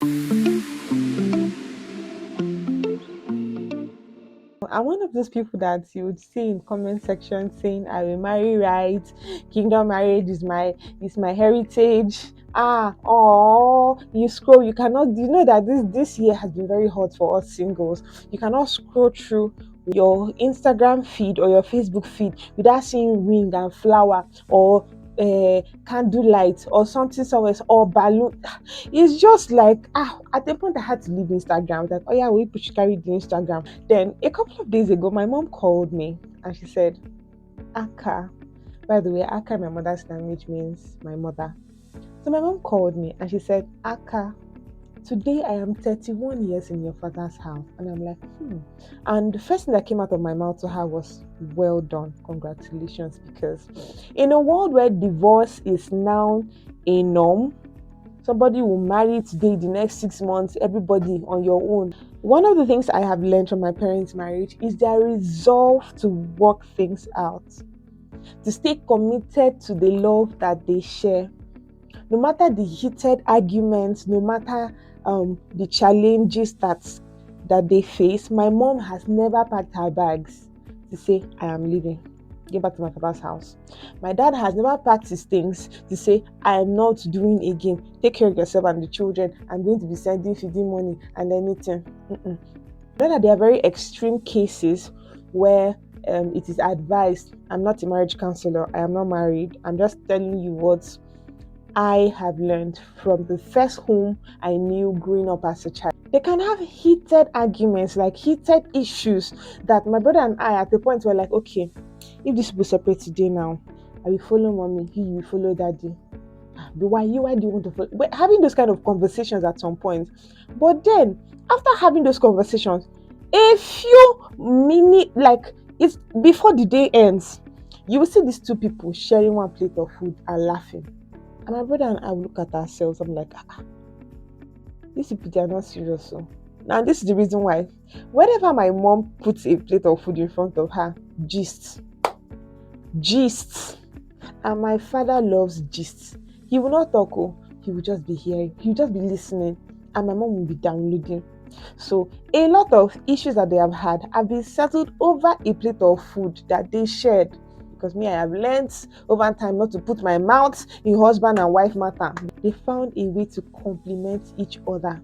I'm one of those people that you would see in comment section saying I will marry right, kingdom marriage is my heritage. You scroll, you cannot, you know that this year has been very hot for us singles. You cannot scroll through your Instagram feed or your Facebook feed without seeing ring and flower or candlelight or something somewhere or balloon. It's just like at the point I had to leave Instagram. I was like, oh yeah, we should carry the Instagram. Then a couple of days ago, my mom called me and she said, Aka. By the way, Aka in my mother's language means my mother. So my mom called me and she said, Aka, today I am 31 years in your father's house. And I'm like, And the first thing that came out of my mouth to her was, well done, congratulations. Because in a world where divorce is now a norm, somebody will marry today, the next 6 months, everybody on your own. One of the things I have learned from my parents' marriage is their resolve to work things out, to stay committed to the love that they share. No matter the heated arguments, no matter the challenges that they face, my mom has never packed her bags to say, I am leaving. Get back to my father's house. My dad has never packed his things to say, I am not doing again. Take care of yourself and the children. I'm going to be sending feeding money and anything. I know that there are very extreme cases where it is advised. I'm not a marriage counselor. I am not married. I'm just telling you what I have learned from the first home I knew growing up as a child. They can have heated arguments, like heated issues that my brother and I at the point were like, okay, if this will separate today now, I will follow mommy, you will follow daddy. But why do you want to follow? We're having those kind of conversations at some point. But then, after having those conversations, a few minutes, like it's before the day ends, you will see these two people sharing one plate of food and laughing. And my brother and I will look at ourselves. I'm like, these people, they are not serious. So. Now, this is the reason why. Whenever my mom puts a plate of food in front of her, gist. And my father loves gist. He will not talk, he will just be hearing. He will just be listening. And my mom will be downloading. So, a lot of issues that they have had have been settled over a plate of food that they shared. Because me, I have learned over time not to put my mouth in husband and wife matter. They found a way to complement each other.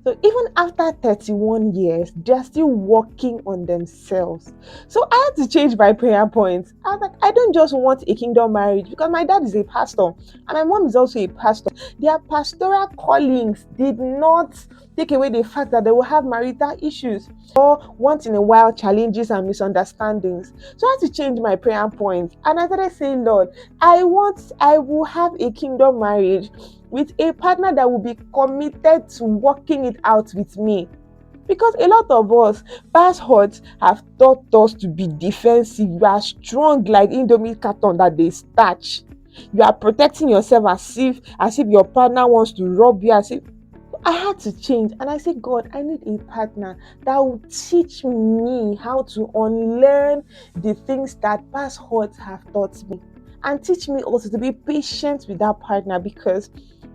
So even after 31 years, they're still working on themselves. So I had to change my prayer point. I was like, I don't just want a kingdom marriage because my dad is a pastor and my mom is also a pastor. Their pastoral callings did not take away the fact that they will have marital issues or once in a while challenges and misunderstandings. So I had to change my prayer point and I started saying, Lord, I will have a kingdom marriage with a partner that will be committed to working it out with me. Because a lot of us, pastors have taught us to be defensive. You are strong like Indomie carton that they starch. You are protecting yourself as if your partner wants to rob you. I had to change and I said, God, I need a partner that will teach me how to unlearn the things that pastors have taught me. And teach me also to be patient with that partner, because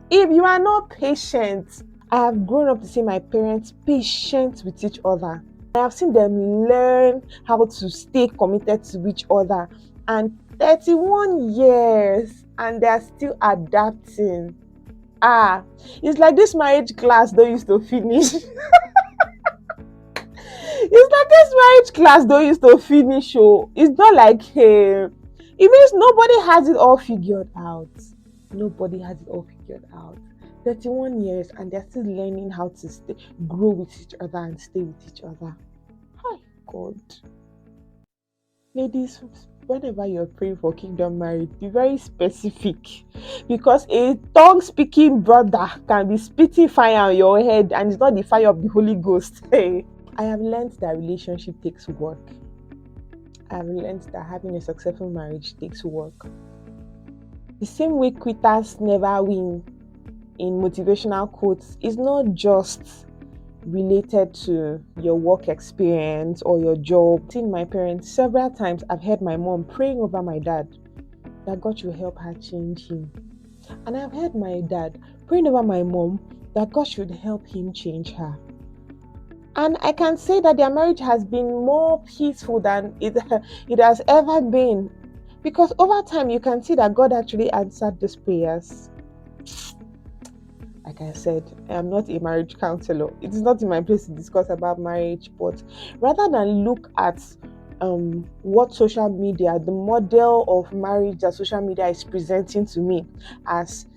if you are not patient, I have grown up to see my parents patient with each other. I have seen them learn how to stay committed to each other. And 31 years and they are still adapting. It's like this marriage class don't used to finish. It's like this marriage class don't used to finish. It's not like it means nobody has it all figured out. Nobody has it all figured out. 31 years and they're still learning how to grow with each other and stay with each other. Hi, God. Ladies, whenever you're praying for kingdom marriage, be very specific, because a tongue-speaking brother can be spitting fire on your head and it's not the fire of the Holy Ghost. Hey, I have learned that relationship takes work. I have learned that having a successful marriage takes work. The same way quitters never win in motivational quotes is not just related to your work experience or your job. I've seen my parents several times. I've heard my mom praying over my dad that God should help her change him. And I've heard my dad praying over my mom that God should help him change her. And I can say that their marriage has been more peaceful than it has ever been. Because over time, you can see that God actually answered these prayers. Like I said, I am not a marriage counselor. It is not in my place to discuss about marriage, but rather than look at what social media, the model of marriage that social media is presenting to me as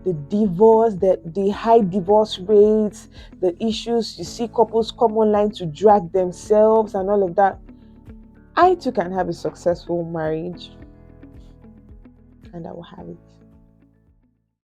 the divorce, the high divorce rates, the issues you see couples come online to drag themselves and all of that. I too can have a successful marriage, and I will have it.